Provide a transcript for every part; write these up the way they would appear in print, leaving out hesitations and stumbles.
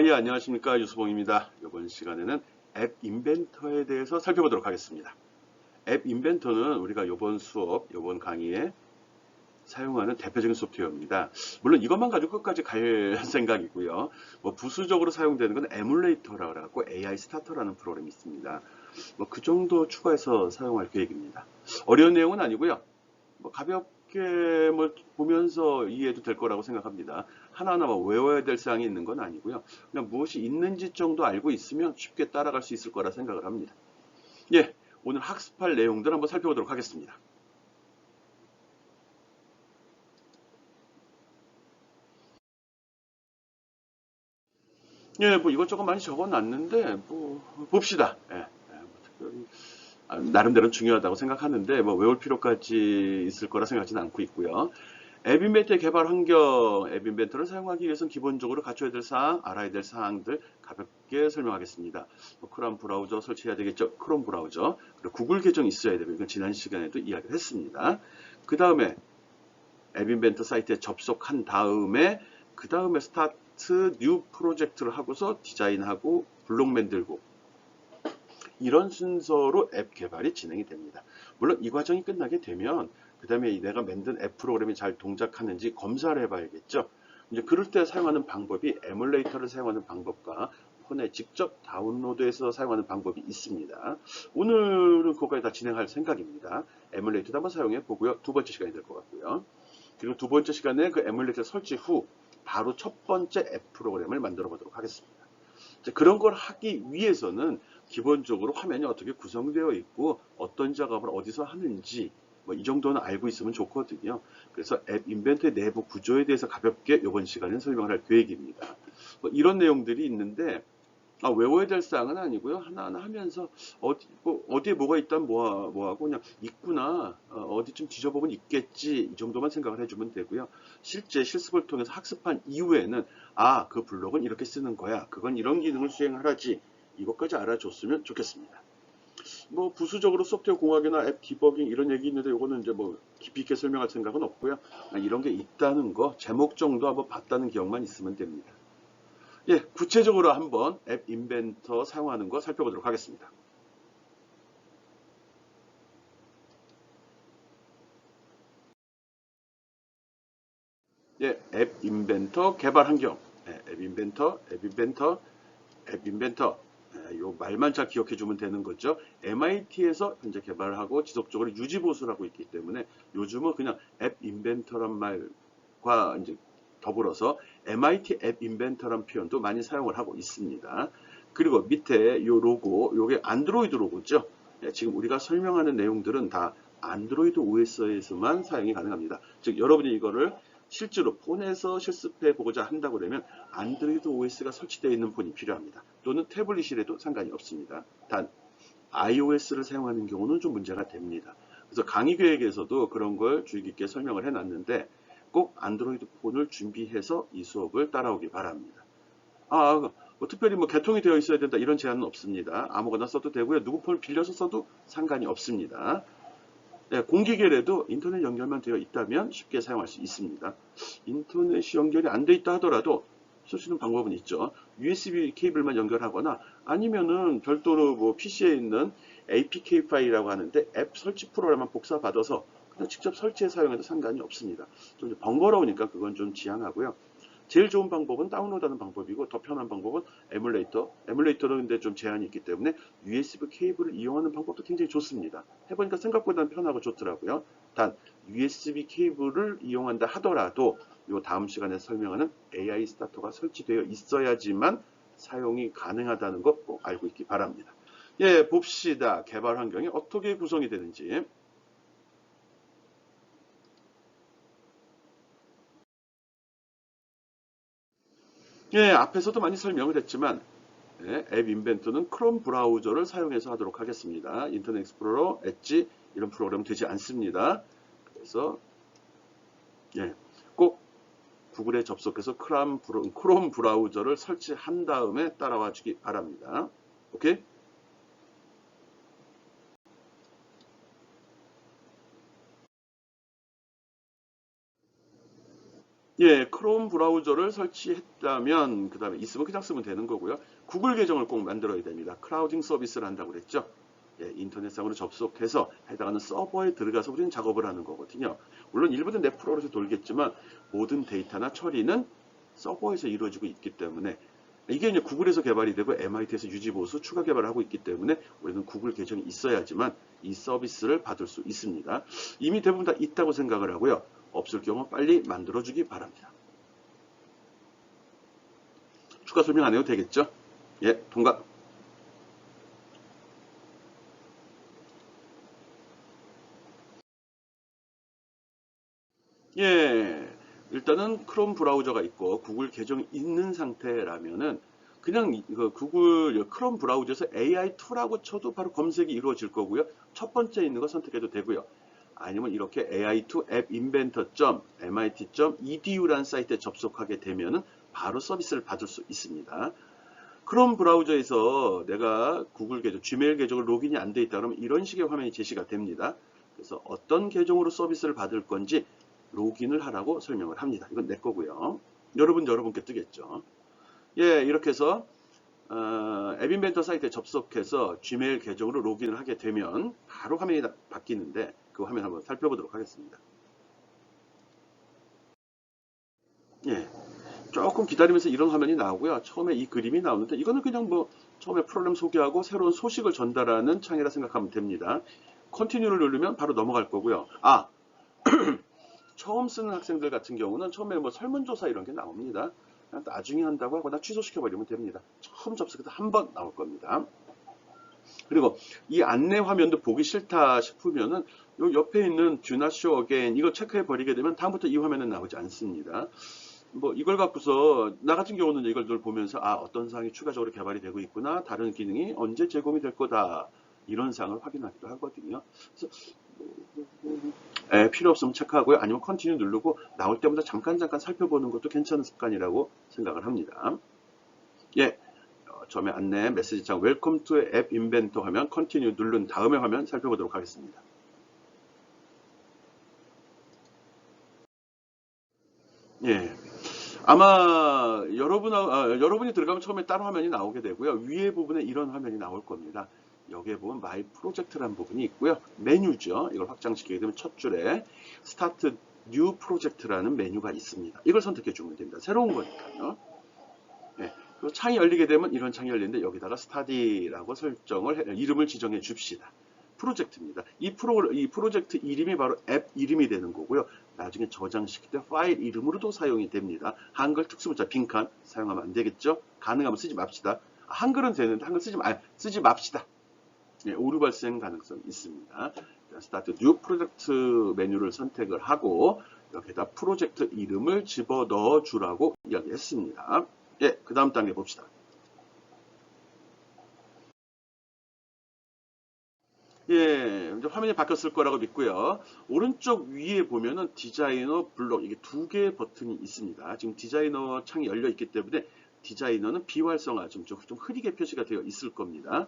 예, 안녕하십니까. 유수봉입니다. 이번 시간에는 앱 인벤터에 대해서 살펴보도록 하겠습니다. 앱 인벤터는 우리가 이번 수업, 이번 강의에 사용하는 대표적인 소프트웨어입니다. 물론 이것만 가지고 끝까지 갈 생각이고요. 뭐 부수적으로 사용되는 건 에뮬레이터라고 해갖고 AI 스타터라는 프로그램이 있습니다. 뭐 그 정도 추가해서 사용할 계획입니다. 어려운 내용은 아니고요. 뭐 가볍게 뭐 보면서 이해해도 될 거라고 생각합니다. 하나하나 뭐 외워야 될 사항이 있는 건 아니고요. 그냥 무엇이 있는지 정도 알고 있으면 쉽게 따라갈 수 있을 거라 생각을 합니다. 예, 오늘 학습할 내용들 한번 살펴보도록 하겠습니다. 예, 뭐 이것저것 많이 적어놨는데 뭐 봅시다. 뭐 특별히 나름대로 중요하다고 생각하는데 뭐 외울 필요까지 있을 거라 생각하지는 않고 있고요. 앱 인벤터의 개발 환경, 앱 인벤터를 사용하기 위해서는 기본적으로 갖춰야 될 사항, 알아야 될 사항들 가볍게 설명하겠습니다. 뭐 크롬 브라우저 설치해야 되겠죠. 크롬 브라우저. 그리고 구글 계정 있어야 되고 이건 지난 시간에도 이야기를 했습니다. 그 다음에 앱 인벤터 사이트에 접속한 다음에 그 다음에 스타트 뉴 프로젝트를 하고서 디자인하고 블록 만들고 이런 순서로 앱 개발이 진행이 됩니다. 물론 이 과정이 끝나게 되면 그 다음에 내가 만든 앱 프로그램이 잘 동작하는지 검사를 해봐야겠죠. 이제 그럴 때 사용하는 방법이 에뮬레이터를 사용하는 방법과 폰에 직접 다운로드해서 사용하는 방법이 있습니다. 오늘은 그거까지 다 진행할 생각입니다. 에뮬레이터도 한번 사용해 보고요. 두 번째 시간이 될 것 같고요. 그리고 두 번째 시간에 그 에뮬레이터 설치 후 바로 첫 번째 앱 프로그램을 만들어 보도록 하겠습니다. 그런 걸 하기 위해서는 기본적으로 화면이 어떻게 구성되어 있고 어떤 작업을 어디서 하는지 뭐 이 정도는 알고 있으면 좋거든요. 그래서 앱 인벤터의 내부 구조에 대해서 가볍게 이번 시간에 설명을 할 계획입니다. 뭐 이런 내용들이 있는데 외워야 될 사항은 아니고요. 하나하나 하면서 어디에 뭐가 있다면 뭐하고 그냥 있구나. 어디쯤 뒤져보면 있겠지. 이 정도만 생각을 해주면 되고요. 실제 실습을 통해서 학습한 이후에는 그 블록은 이렇게 쓰는 거야. 그건 이런 기능을 수행하라지. 이것까지 알아줬으면 좋겠습니다. 뭐 부수적으로 소프트웨어 공학이나 앱 디버깅 이런 얘기 있는데 이거는 이제 뭐 깊이 있게 설명할 생각은 없고요. 이런 게 있다는 거 제목 정도 한번 봤다는 기억만 있으면 됩니다. 예, 구체적으로 한번 앱 인벤터 사용하는 거 살펴보도록 하겠습니다. 예, 앱 인벤터 개발 환경. 앱 인벤터, 앱 인벤터, 앱 인벤터. 요 말만 잘 기억해 주면 되는 거죠. MIT에서 현재 개발을 하고 지속적으로 유지 보수를 하고 있기 때문에 요즘은 그냥 앱 인벤터란 말과 이제 더불어서 MIT 앱 인벤터란 표현도 많이 사용을 하고 있습니다. 그리고 밑에 요 로고, 요게 안드로이드 로고죠. 지금 우리가 설명하는 내용들은 다 안드로이드 OS에서만 사용이 가능합니다. 즉 여러분이 이거를 실제로 폰에서 실습해 보고자 한다고 그러면 안드로이드 OS가 설치되어 있는 폰이 필요합니다. 또는 태블릿이라도 상관이 없습니다. 단 iOS를 사용하는 경우는 좀 문제가 됩니다. 그래서 강의 계획에서도 그런 걸 주의 깊게 설명을 해놨는데 꼭 안드로이드 폰을 준비해서 이 수업을 따라오기 바랍니다. 뭐 특별히 뭐 개통이 되어 있어야 된다 이런 제한은 없습니다. 아무거나 써도 되고요. 누구 폰을 빌려서 써도 상관이 없습니다. 네, 공기계라도 인터넷 연결만 되어 있다면 쉽게 사용할 수 있습니다. 인터넷이 연결이 안 돼 있다 하더라도 쓸 수 있는 방법은 있죠. USB 케이블만 연결하거나 아니면은 별도로 뭐 PC에 있는 APK 파일이라고 하는데 앱 설치 프로그램만 복사 받아서 그냥 직접 설치해 사용해도 상관이 없습니다. 좀 번거로우니까 그건 좀 지양하고요. 제일 좋은 방법은 다운로드하는 방법이고 더 편한 방법은 에뮬레이터. 에뮬레이터는 근데 좀 제한이 있기 때문에 USB 케이블을 이용하는 방법도 굉장히 좋습니다. 해보니까 생각보다는 편하고 좋더라고요. 단 USB 케이블을 이용한다 하더라도 이 다음 시간에 설명하는 AI 스타터가 설치되어 있어야지만 사용이 가능하다는 것 꼭 알고 있기 바랍니다. 예, 봅시다. 개발 환경이 어떻게 구성이 되는지. 예, 앞에서도 많이 설명을 했지만 앱 인벤터는 크롬 브라우저를 사용해서 하도록 하겠습니다. 인터넷 익스플로러, 엣지 이런 프로그램 되지 않습니다. 그래서 예, 꼭 구글에 접속해서 크롬 브라우저를 설치한 다음에 따라와 주기 바랍니다. 오케이? 예, 크롬 브라우저를 설치했다면 그 다음에 있으면 그냥 쓰면 되는 거고요. 구글 계정을 꼭 만들어야 됩니다. 크라우딩 서비스를 한다고 그랬죠. 예, 인터넷상으로 접속해서 해당하는 서버에 들어가서 우리는 작업을 하는 거거든요. 물론 일부는 내 프로그램에서 돌겠지만 모든 데이터나 처리는 서버에서 이루어지고 있기 때문에 이게 이제 구글에서 개발이 되고 MIT에서 유지보수 추가 개발을 하고 있기 때문에 우리는 구글 계정이 있어야지만 이 서비스를 받을 수 있습니다. 이미 대부분 다 있다고 생각을 하고요. 없을 경우 빨리 만들어주기 바랍니다. 추가 설명 안 해도 되겠죠? 예, 통과. 예, 일단은 크롬 브라우저가 있고 구글 계정이 있는 상태라면은 그냥 구글 크롬 브라우저에서 AI2라고 쳐도 바로 검색이 이루어질 거고요. 첫 번째 있는 거 선택해도 되고요. 아니면 이렇게 AI2 앱 inventor.mit.edu라는 사이트에 접속하게 되면은 바로 서비스를 받을 수 있습니다. 크롬 브라우저에서 내가 구글 계정, 지메일 계정으로 로그인이 안 돼 있다 그러면 이런 식의 화면이 제시가 됩니다. 그래서 어떤 계정으로 서비스를 받을 건지 로그인을 하라고 설명을 합니다. 이건 내 거고요. 여러분께 뜨겠죠. 예, 이렇게 해서 앱 인벤터 사이트에 접속해서 지메일 계정으로 로그인을 하게 되면 바로 화면이 바뀌는데 그 화면 한번 살펴보도록 하겠습니다. 예, 조금 기다리면서 이런 화면이 나오고요. 처음에 이 그림이 나오는데 이거는 그냥 뭐 처음에 프로그램 소개하고 새로운 소식을 전달하는 창이라 생각하면 됩니다. 컨티뉴를 누르면 바로 넘어갈 거고요. 아, 처음 쓰는 학생들 같은 경우는 처음에 뭐 설문조사 이런 게 나옵니다. 나중에 한다고 하거나 취소시켜버리면 됩니다. 처음 접속해서 한 번 나올 겁니다. 그리고 이 안내 화면도 보기 싫다 싶으면은 요 옆에 있는 Do not show again 이거 체크해 버리게 되면 다음부터 이 화면은 나오지 않습니다. 뭐 이걸 갖고서 나 같은 경우는 이걸 늘 보면서 아 어떤 사항이 추가적으로 개발이 되고 있구나 다른 기능이 언제 제공이 될 거다 이런 사항을 확인하기도 하거든요. 그래서 필요 없으면 체크하고요. 아니면 컨티뉴 누르고 나올 때마다 잠깐 살펴보는 것도 괜찮은 습관이라고 생각을 합니다. 예, 처음에 안내 메시지창 웰컴 투 앱 인벤터 화면 컨티뉴 누른 다음에 화면 살펴보도록 하겠습니다. 예, 아마 여러분이 들어가면 처음에 다른 화면이 나오게 되고요. 위에 부분에 이런 화면이 나올 겁니다. 여기에 보면 마이 프로젝트라는 부분이 있고요. 메뉴죠. 이걸 확장시키게 되면 첫 줄에 스타트 뉴 프로젝트라는 메뉴가 있습니다. 이걸 선택해 주면 됩니다. 새로운 거니까요. 네. 그리고 창이 열리게 되면 이런 창이 열리는데 여기다가 스타디라고 이름을 지정해 줍시다. 프로젝트입니다. 이 프로젝트 이름이 바로 앱 이름이 되는 거고요. 나중에 저장시킬 때 파일 이름으로도 사용이 됩니다. 한글 특수문자 빈칸 사용하면 안 되겠죠? 가능하면 쓰지 맙시다. 한글은 되는데 한글 쓰지 맙시다. 예, 오류 발생 가능성이 있습니다. 스타트 뉴 프로젝트 메뉴를 선택을 하고 여기다 프로젝트 이름을 집어넣어 주라고 이야기했습니다. 예, 그 다음 단계 봅시다. 예, 이제 화면이 바뀌었을 거라고 믿고요. 오른쪽 위에 보면은 디자이너 블록 이게 두 개의 버튼이 있습니다. 지금 디자이너 창이 열려 있기 때문에 디자이너는 비활성화 좀 흐리게 표시가 되어 있을 겁니다.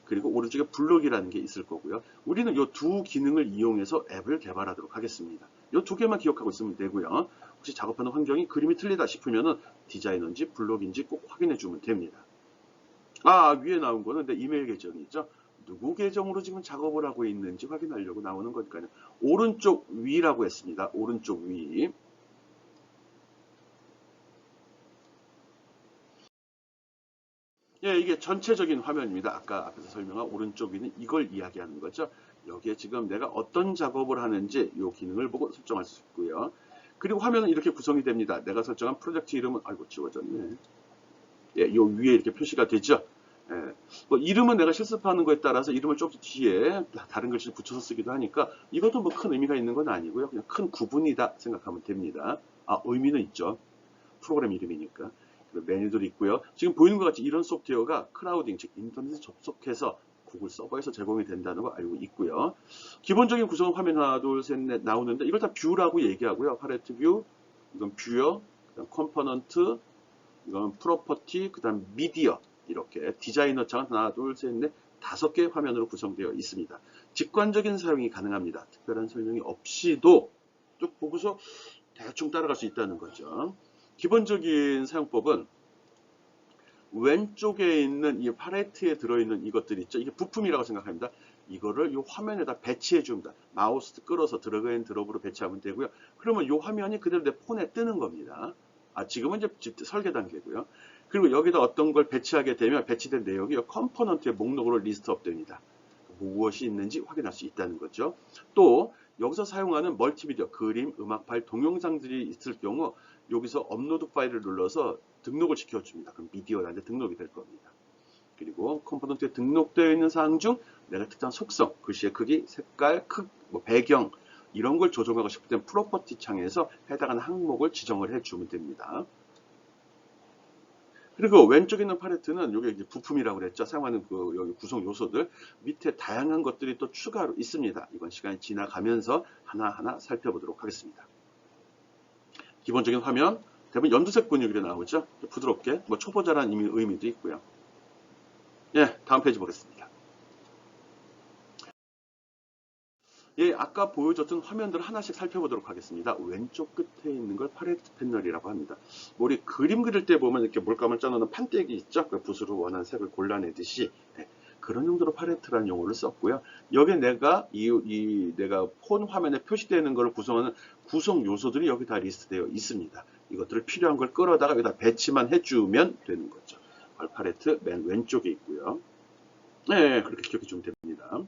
그리고 오른쪽에 블록이라는 게 있을 거고요. 우리는 이 두 기능을 이용해서 앱을 개발하도록 하겠습니다. 이 두 개만 기억하고 있으면 되고요. 혹시 작업하는 환경이 그림이 틀리다 싶으면은 디자이너인지 블록인지 꼭 확인해 주면 됩니다. 아, 위에 나온 거는 내 이메일 계정이죠. 누구 계정으로 지금 작업을 하고 있는지 확인하려고 나오는 거니까요. 오른쪽 위라고 했습니다. 오른쪽 위. 예, 이게 전체적인 화면입니다. 아까 앞에서 설명한 오른쪽 위는 이걸 이야기하는 거죠. 여기에 지금 내가 어떤 작업을 하는지 이 기능을 보고 설정할 수 있고요. 그리고 화면은 이렇게 구성이 됩니다. 내가 설정한 프로젝트 이름은 아이고 지워졌네. 예, 요 위에 이렇게 표시가 되죠. 예, 뭐 이름은 내가 실습하는 거에 따라서 이름을 좀 뒤에 다른 글씨를 붙여서 쓰기도 하니까 이것도 뭐 큰 의미가 있는 건 아니고요. 그냥 큰 구분이다 생각하면 됩니다. 아, 의미는 있죠. 프로그램 이름이니까. 메뉴들이 있고요. 지금 보이는 것 같이 이런 소프트웨어가 크라우딩, 즉 인터넷에 접속해서 구글 서버에서 제공이 된다는 거 알고 있고요. 기본적인 구성 화면 하나, 둘, 셋, 넷 나오는데 이걸 다 뷰라고 얘기하고요. 팔레트 뷰, 이건 뷰어, 그다음 컴포넌트, 이건 프로퍼티, 그다음 미디어 이렇게 디자이너 창은 하나, 둘, 셋, 넷, 5개의 화면으로 구성되어 있습니다. 직관적인 사용이 가능합니다. 특별한 설명이 없이도 쭉 보고서 대충 따라갈 수 있다는 거죠. 기본적인 사용법은 왼쪽에 있는 이 팔레트에 들어있는 이것들 있죠. 이게 부품이라고 생각합니다. 이거를 이 화면에다 배치해 줍니다. 마우스 끌어서 드래그 앤 드롭으로 배치하면 되고요. 그러면 이 화면이 그대로 내 폰에 뜨는 겁니다. 지금은 이제 설계 단계고요. 그리고 여기다 어떤 걸 배치하게 되면 배치된 내용이 이 컴포넌트의 목록으로 리스트업 됩니다. 무엇이 있는지 확인할 수 있다는 거죠. 또 여기서 사용하는 멀티미디어, 그림, 음악 파일, 동영상들이 있을 경우 여기서 업로드 파일을 눌러서 등록을 시켜줍니다. 그럼 미디어라는 데 등록이 될 겁니다. 그리고 컴포넌트에 등록되어 있는 사항 중 내가 특정 속성, 글씨의 크기, 색깔, 배경 이런 걸 조정하고 싶을 땐 프로퍼티 창에서 해당하는 항목을 지정을 해주면 됩니다. 그리고 왼쪽에 있는 팔레트는 이게 이제 부품이라고 그랬죠. 사용하는 여기 구성 요소들 밑에 다양한 것들이 또 추가로 있습니다. 이번 시간이 지나가면서 하나하나 살펴보도록 하겠습니다. 기본적인 화면 대부분 연두색 근육이 나오죠. 부드럽게 초보자라는 의미도 있고요. 예, 다음 페이지 보겠습니다. 예, 아까 보여줬던 화면들을 하나씩 살펴보도록 하겠습니다. 왼쪽 끝에 있는 걸 팔레트 패널이라고 합니다. 우리 그림 그릴 때 보면 이렇게 물감을 짜놓는 판때기 있죠? 그 붓으로 원하는 색을 골라내듯이 그런 용도로 팔레트라는 용어를 썼고요. 여기에 내가 내가 폰 화면에 표시되는 것을 구성하는 구성 요소들이 여기 다 리스트되어 있습니다. 이것들을 필요한 걸 끌어다가 여기다 배치만 해주면 되는 거죠. 팔레트 맨 왼쪽에 있고요. 네, 그렇게 기억해 주면 됩니다.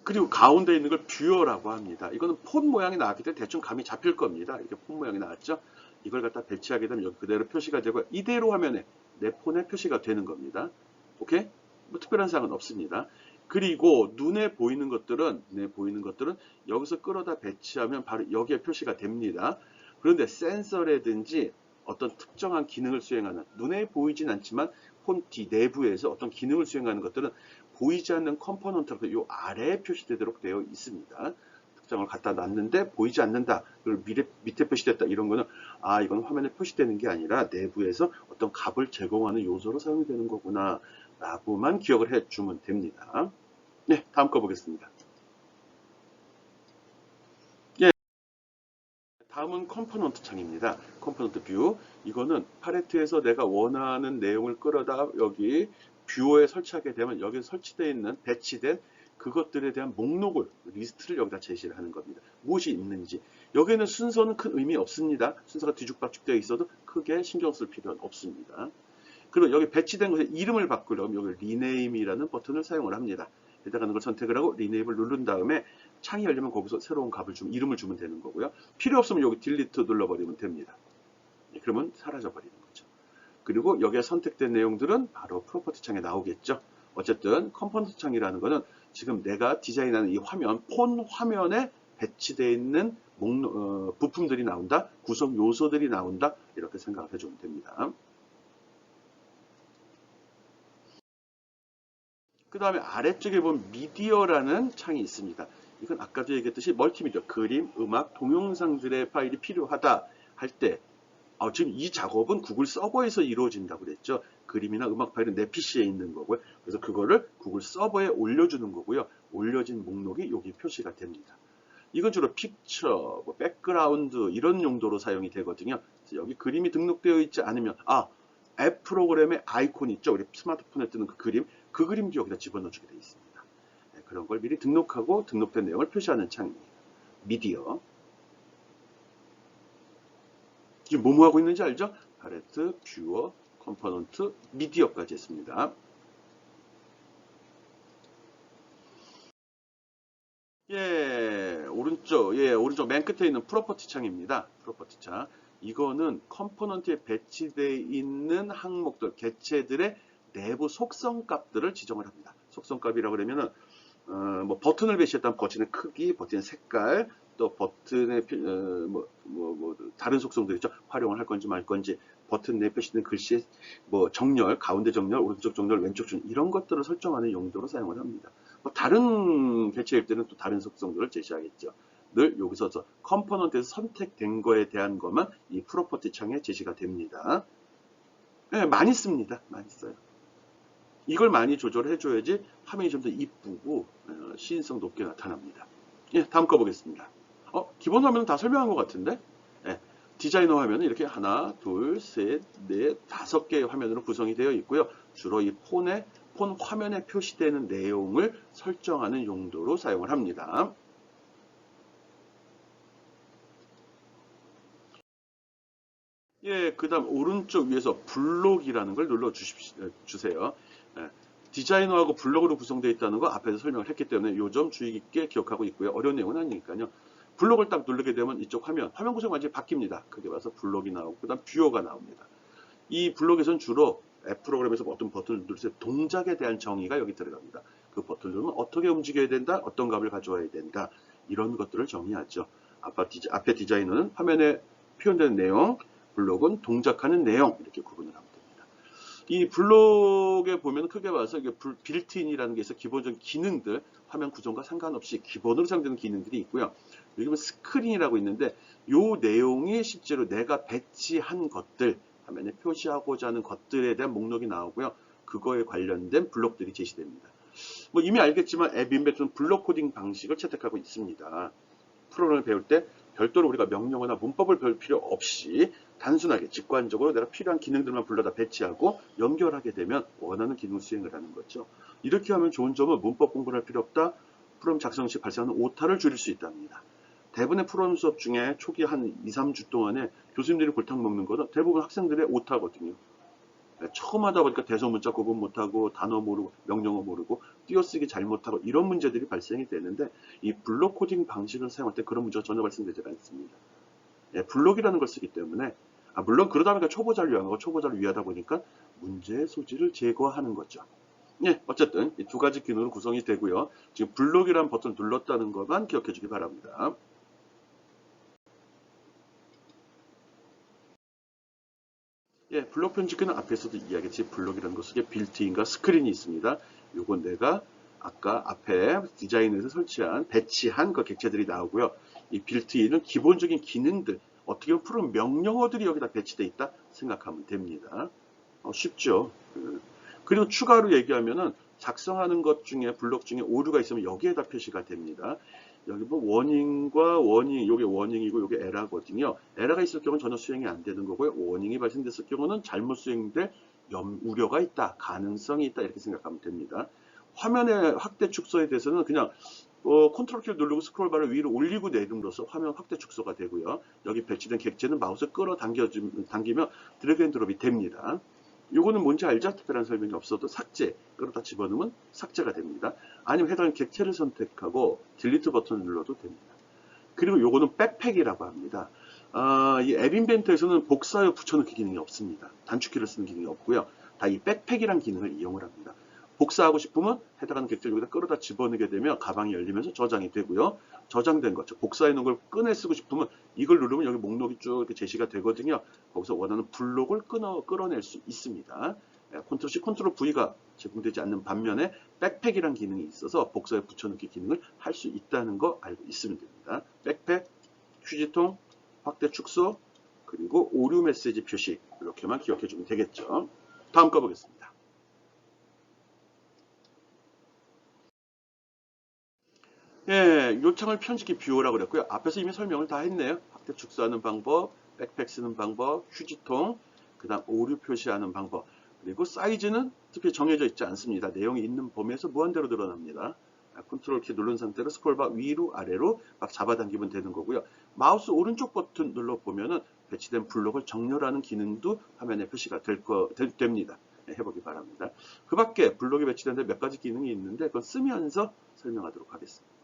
그리고 가운데 있는 걸 뷰어라고 합니다. 이거는 폰 모양이 나왔기 때문에 대충 감이 잡힐 겁니다. 이렇게 폰 모양이 나왔죠? 이걸 갖다 배치하게 되면 여기 그대로 표시가 되고 이대로 화면에 내 폰에 표시가 되는 겁니다. 오케이? 특별한 사항은 없습니다. 그리고 눈에 보이는 것들은 여기서 끌어다 배치하면 바로 여기에 표시가 됩니다. 그런데 센서라든지 어떤 특정한 기능을 수행하는 눈에 보이진 않지만 폰 뒤 내부에서 어떤 기능을 수행하는 것들은 보이지 않는 컴포넌트로 이 아래에 표시되도록 되어 있습니다. 특정을 갖다 놨는데 보이지 않는다. 그리고 밑에 표시됐다. 이런 거는 이건 화면에 표시되는 게 아니라 내부에서 어떤 값을 제공하는 요소로 사용이 되는 거구나 라고만 기억을 해주면 됩니다. 네, 다음 거 보겠습니다. 예, 다음은 컴포넌트 창입니다. 컴포넌트 뷰. 이거는 팔레트에서 내가 원하는 내용을 끌어다 여기 뷰어에 설치하게 되면 여기 설치되어 있는 배치된 그것들에 대한 목록을 리스트를 여기다 제시를 하는 겁니다. 무엇이 있는지. 여기는 순서는 큰 의미 없습니다. 순서가 뒤죽박죽 되어 있어도 크게 신경 쓸 필요는 없습니다. 그리고 여기 배치된 것에 이름을 바꾸려면 여기 리네임이라는 버튼을 사용을 합니다. 해당하는 걸 선택을 하고 리네임을 누른 다음에 창이 열리면 거기서 새로운 값을 이름을 주면 되는 거고요. 필요 없으면 여기 딜리트 눌러버리면 됩니다. 그러면 사라져 버리는 거죠. 그리고 여기에 선택된 내용들은 바로 프로퍼티 창에 나오겠죠. 어쨌든 컴포넌트 창이라는 것은 지금 내가 디자인하는 이 화면, 폰 화면에 배치되어 있는 부품들이 나온다, 구성 요소들이 나온다, 이렇게 생각을 해주면 됩니다. 그 다음에 아래쪽에 보면 미디어라는 창이 있습니다. 이건 아까도 얘기했듯이 멀티미디어, 그림, 음악, 동영상들의 파일이 필요하다 할 때 지금 이 작업은 구글 서버에서 이루어진다고 그랬죠. 그림이나 음악 파일은 내 PC에 있는 거고요. 그래서 그거를 구글 서버에 올려주는 거고요. 올려진 목록이 여기 표시가 됩니다. 이건 주로 픽처, 백그라운드 이런 용도로 사용이 되거든요. 그래서 여기 그림이 등록되어 있지 않으면 앱 프로그램의 아이콘 있죠. 우리 스마트폰에 뜨는 그 그림도 여기다 집어넣어주게 되어 있습니다. 그런 걸 미리 등록하고 등록된 내용을 표시하는 창입니다. 미디어. 지금 뭐뭐 하고 있는지 알죠? 팔레트, 뷰어, 컴포넌트, 미디어까지 했습니다. 오른쪽 맨 끝에 있는 프로퍼티 창입니다. 프로퍼티 창. 이거는 컴포넌트에 배치되어 있는 항목들, 객체들의 내부 속성 값들을 지정을 합니다. 속성 값이라고 그러면은 버튼을 배치했다면 버튼의 크기, 버튼의 색깔, 또 버튼의 다른 속성들 있죠. 활용을 할 건지 말 건지, 버튼 내에 표시된 글씨, 정렬, 가운데 정렬, 오른쪽 정렬, 왼쪽 정렬 이런 것들을 설정하는 용도로 사용을 합니다. 다른 객체일 때는 또 다른 속성들을 제시하겠죠. 늘 여기서 컴포넌트에서 선택된 거에 대한 것만 이 프로퍼티 창에 제시가 됩니다. 네, 많이 씁니다. 많이 써요. 이걸 많이 조절해 줘야지 화면이 좀 더 이쁘고 시인성 높게 나타납니다. 예, 다음 거 보겠습니다. 기본 화면은 다 설명한 것 같은데? 예, 디자이너 화면은 이렇게 하나, 둘, 셋, 넷, 5개의 화면으로 구성이 되어 있고요. 주로 이 폰 화면에 표시되는 내용을 설정하는 용도로 사용을 합니다. 예, 그 다음 오른쪽 위에서 블록이라는 걸 주세요. 예, 디자이너하고 블록으로 구성되어 있다는 거 앞에서 설명을 했기 때문에 요 점 주의 깊게 기억하고 있고요. 어려운 내용은 아니니까요. 블록을 딱 누르게 되면 이쪽 화면 구성 완전히 바뀝니다. 크게 봐서 블록이 나오고 그 다음 뷰어가 나옵니다. 이 블록에서는 주로 앱 프로그램에서 어떤 버튼을 누르세요. 동작에 대한 정의가 여기 들어갑니다. 그 버튼을 누르면 어떻게 움직여야 된다, 어떤 값을 가져와야 된다, 이런 것들을 정의하죠. 앞에 디자이너는 화면에 표현되는 내용, 블록은 동작하는 내용, 이렇게 구분을 하면 됩니다. 이 블록에 보면 크게 봐서 이게 빌트인이라는 게 있어 기본적인 기능들, 화면 구성과 상관없이 기본으로 사용되는 기능들이 있고요. 여기 보면 스크린이라고 있는데 이 내용이 실제로 내가 배치한 것들, 화면에 표시하고자 하는 것들에 대한 목록이 나오고요. 그거에 관련된 블록들이 제시됩니다. 뭐 이미 알겠지만 앱 인벤트는 블록 코딩 방식을 채택하고 있습니다. 프로그램을 배울 때 별도로 우리가 명령어나 문법을 배울 필요 없이 단순하게 직관적으로 내가 필요한 기능들만 불러다 배치하고 연결하게 되면 원하는 기능 수행을 하는 거죠. 이렇게 하면 좋은 점은 문법 공부를 할 필요 없다. 프로그램 작성 시 발생하는 오타를 줄일 수 있답니다. 대부분의 프로그램 수업 중에 초기 한 2, 3주 동안에 교수님들이 골탕 먹는 거는 대부분 학생들의 오타거든요. 처음 하다 보니까 대소문자 구분 못하고 단어 모르고 명령어 모르고 띄어쓰기 잘못하고 이런 문제들이 발생이 되는데 이 블록 코딩 방식을 사용할 때 그런 문제가 전혀 발생되지 않습니다. 블록이라는 걸 쓰기 때문에 물론 그러다 보니까 초보자를 위한 거고 초보자를 위하다 보니까 문제의 소지를 제거하는 거죠. 어쨌든 이 두 가지 기능으로 구성이 되고요. 지금 블록이라는 버튼을 눌렀다는 것만 기억해 주기 바랍니다. 블록 편집기는 앞에서도 이야기했지 블록이라는 것 속에 빌트인과 스크린이 있습니다. 요건 내가 아까 앞에 디자인에서 배치한 그 객체들이 나오고요. 이 빌트인은 기본적인 기능들, 어떻게 보면 프로그램 명령어들이 여기다 배치되어 있다 생각하면 됩니다. 쉽죠. 그리고 추가로 얘기하면은 작성하는 것 중에 블록 중에 오류가 있으면 여기에다 표시가 됩니다. 여기 뭐 워닝과 요게 워닝이고 요게 에러거든요. 에러가 있을 경우는 전혀 수행이 안 되는 거고요. 워닝이 발생됐을 경우는 잘못 수행될 우려가 있다, 가능성이 있다 이렇게 생각하면 됩니다. 화면의 확대 축소에 대해서는 그냥 컨트롤 키를 누르고 스크롤바를 위로 올리고 내림으로써 화면 확대 축소가 되고요. 여기 배치된 객체는 마우스 당기면 드래그 앤 드롭이 됩니다. 요거는 뭔지 알죠? 특별한 설명이 없어도 삭제, 끌어다 집어넣으면 삭제가 됩니다. 아니면 해당 객체를 선택하고 딜리트 버튼을 눌러도 됩니다. 그리고 요거는 백팩이라고 합니다. 이 앱 인벤터에서는 복사하여 붙여넣기 기능이 없습니다. 단축키를 쓰는 기능이 없고요. 다 이 백팩이란 기능을 이용을 합니다. 복사하고 싶으면 해당하는 객체를 여기다 끌어다 집어넣게 되면 가방이 열리면서 저장이 되고요. 저장된 것, 복사해 놓은 걸 꺼내 쓰고 싶으면 이걸 누르면 여기 목록이 쭉 이렇게 제시가 되거든요. 거기서 원하는 블록을 끌어낼 수 있습니다. 컨트롤 C, 컨트롤 V가 제공되지 않는 반면에 백팩이란 기능이 있어서 복사에 붙여넣기 기능을 할 수 있다는 거 알고 있으면 됩니다. 백팩, 휴지통, 확대 축소, 그리고 오류 메시지 표시 이렇게만 기억해 주면 되겠죠. 다음 거 보겠습니다. 요청을 편집기 뷰어라고 그랬고요. 앞에서 이미 설명을 다 했네요. 확대 축소하는 방법, 백팩 쓰는 방법, 휴지통, 그 다음 오류 표시하는 방법, 그리고 사이즈는 특히 정해져 있지 않습니다. 내용이 있는 범위에서 무한대로 늘어납니다. 컨트롤 키 누른 상태로 스크롤바 위로 아래로 막 잡아당기면 되는 거고요. 마우스 오른쪽 버튼 눌러보면은 배치된 블록을 정렬하는 기능도 화면에 표시가 됩니다. 해보기 바랍니다. 그 밖에 블록이 배치된 데 몇 가지 기능이 있는데 그건 쓰면서 설명하도록 하겠습니다.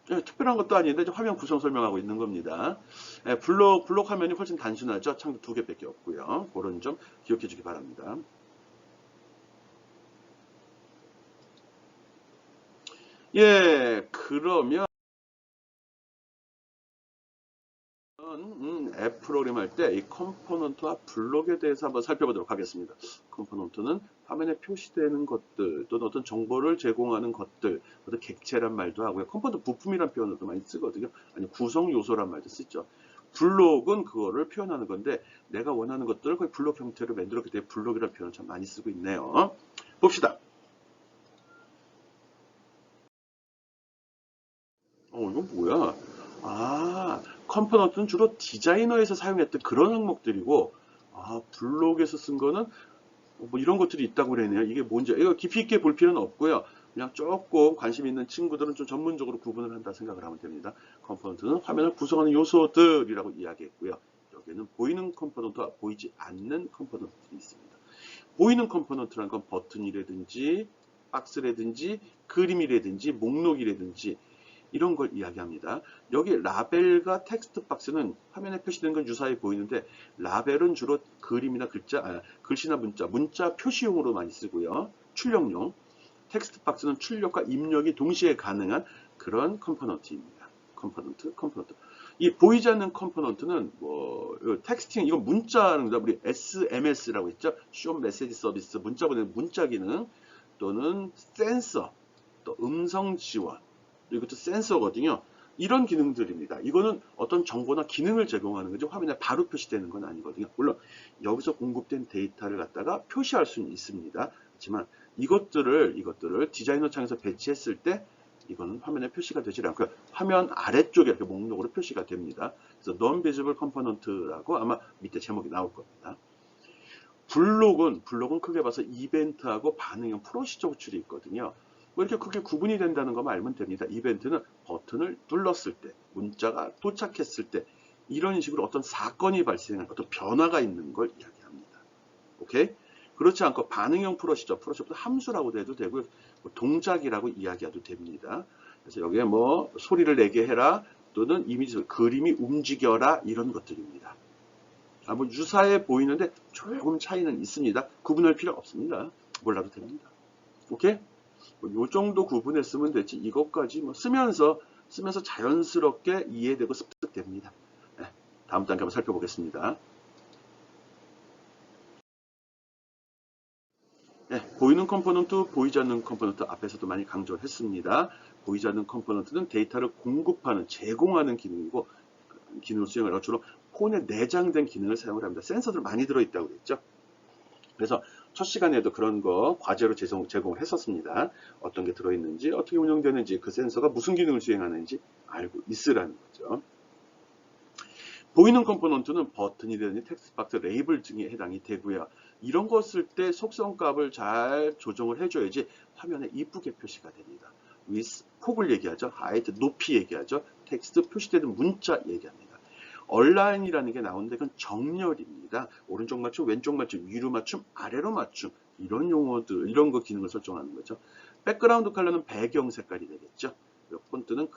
특별한 것도 아닌데 화면 구성 설명하고 있는 겁니다. 블록 화면이 훨씬 단순하죠. 창도 2개밖에 없고요. 그런 점 기억해 주기 바랍니다. 그러면 앱 프로그램 할 때 이 컴포넌트와 블록에 대해서 한번 살펴보도록 하겠습니다. 컴포넌트는 화면에 표시되는 것들 또는 어떤 정보를 제공하는 것들, 어떤 객체란 말도 하고요. 컴포넌트 부품이란 표현도 많이 쓰거든요. 아니 구성 요소란 말도 쓰죠. 블록은 그거를 표현하는 건데 내가 원하는 것들을 거의 블록 형태로 만들었기 때문에 블록이라는 표현을 참 많이 쓰고 있네요. 봅시다. 이건 뭐야? 컴포넌트는 주로 디자이너에서 사용했던 그런 항목들이고, 블록에서 쓴 거는 뭐 이런 것들이 있다고 그러네요. 이게 뭔지 이거 깊이 있게 볼 필요는 없고요. 그냥 조금 관심 있는 친구들은 좀 전문적으로 구분을 한다 생각을 하면 됩니다. 컴포넌트는 화면을 구성하는 요소들이라고 이야기했고요. 여기는 보이는 컴포넌트와 보이지 않는 컴포넌트들이 있습니다. 보이는 컴포넌트라는 건 버튼이라든지 박스라든지 그림이라든지 목록이라든지 이런 걸 이야기합니다. 여기 라벨과 텍스트 박스는 화면에 표시된 건 유사해 보이는데, 라벨은 주로 그림이나 글씨나 문자 표시용으로 많이 쓰고요. 출력용. 텍스트 박스는 출력과 입력이 동시에 가능한 그런 컴포넌트입니다. 컴포넌트. 이 보이지 않는 컴포넌트는 텍스팅, 이건 문자입니다. 우리 SMS라고 했죠. Short Message Service, 문자 보내는 문자 기능, 또는 센서, 또 음성 지원, 이것도 센서거든요. 이런 기능들입니다. 이거는 어떤 정보나 기능을 제공하는 거죠. 화면에 바로 표시되는 건 아니거든요. 물론 여기서 공급된 데이터를 갖다가 표시할 수는 있습니다. 하지만 이것들을 디자이너 창에서 배치했을 때 이거는 화면에 표시가 되지 않고요. 화면 아래쪽에 이렇게 목록으로 표시가 됩니다. 그래서 Non-Visible Component라고 아마 밑에 제목이 나올 겁니다. 블록은 크게 봐서 이벤트하고 반응형 프로시저 구출이 있거든요. 뭐 이렇게 크게 구분이 된다는 것만 알면 됩니다. 이벤트는 버튼을 눌렀을 때, 문자가 도착했을 때, 이런 식으로 어떤 사건이 발생한 어떤 변화가 있는 걸 이야기합니다. 오케이? 그렇지 않고 반응형 프로시저도 함수라고도 해도 되고요. 동작이라고 이야기해도 됩니다. 그래서 여기에 뭐 소리를 내게 해라, 또는 이미지, 그림이 움직여라, 이런 것들입니다. 뭐 유사해 보이는데 조금 차이는 있습니다. 구분할 필요 없습니다. 몰라도 됩니다. 오케이? 요 정도 구분했으면 되지, 이것까지 뭐 쓰면서 자연스럽게 이해되고 습득됩니다. 네, 다음 단계 한번 살펴보겠습니다. 네, 보이는 컴포넌트, 보이지 않는 컴포넌트 앞에서도 많이 강조했습니다. 보이지 않는 컴포넌트는 데이터를 공급하는, 제공하는 기능이고, 기능을 수행을 하고 주로 폰에 내장된 기능을 사용을 합니다. 센서들 많이 들어있다고 그랬죠. 그래서 첫 시간에도 그런 거 과제로 제공을 했었습니다. 어떤 게 들어있는지, 어떻게 운영되는지, 그 센서가 무슨 기능을 수행하는지 알고 있으라는 거죠. 보이는 컴포넌트는 버튼이라든지 텍스트 박스, 레이블 등에 해당이 되고요. 이런 거 쓸 때 속성값을 잘 조정을 해줘야지 화면에 이쁘게 표시가 됩니다. width, 폭을 얘기하죠. height, 높이 얘기하죠. 텍스트 표시되는 문자 얘기합니다. 얼라인이라는 게 나오는데 그건 정렬입니다. 오른쪽 맞춤, 왼쪽 맞춤, 위로 맞춤, 아래로 맞춤, 이런 용어들, 이런 거 기능을 설정하는 거죠. 백그라운드 컬러는 배경 색깔이 되겠죠. 폰트는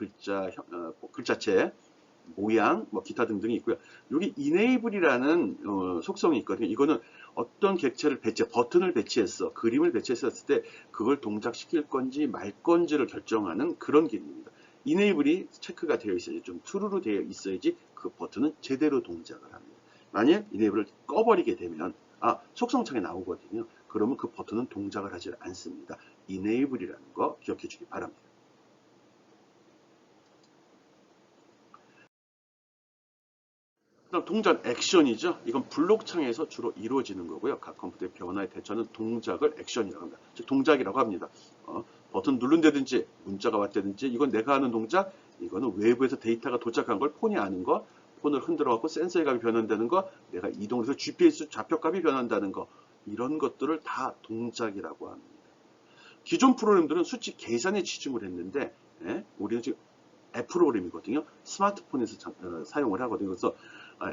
글자체, 모양, 뭐 기타 등등이 있고요. 여기 enable이라는 속성이 있거든요. 이거는 어떤 객체를 버튼을 배치해서 그림을 배치했을 때 그걸 동작시킬 건지 말 건지를 결정하는 그런 기능입니다. enable이 체크가 되어 있어야지, 좀 true로 되어 있어야지 그 버튼은 제대로 동작을 합니다. 만약 enable을 꺼버리게 되면 속성창에 나오거든요. 그러면 그 버튼은 동작을 하지 않습니다. enable이라는 거 기억해 주기 바랍니다. 그다음 동작 액션이죠. 이건 블록창에서 주로 이루어지는 거고요. 각 컴퓨터의 변화에 대처하는 동작을 액션이라고 합니다. 즉 동작이라고 합니다. 버튼 누른다든지 문자가 왔다든지, 이건 내가 하는 동작, 이거는 외부에서 데이터가 도착한 걸 폰이 아는 거, 폰을 흔들어 갖고 센서의 값이 변한다는 거, 내가 이동해서 GPS 좌표값이 변한다는 거, 이런 것들을 다 동작이라고 합니다. 기존 프로그램들은 수치 계산에 치중을 했는데, 우리는 지금 앱 프로그램이거든요. 스마트폰에서 사용을 하거든요. 그래서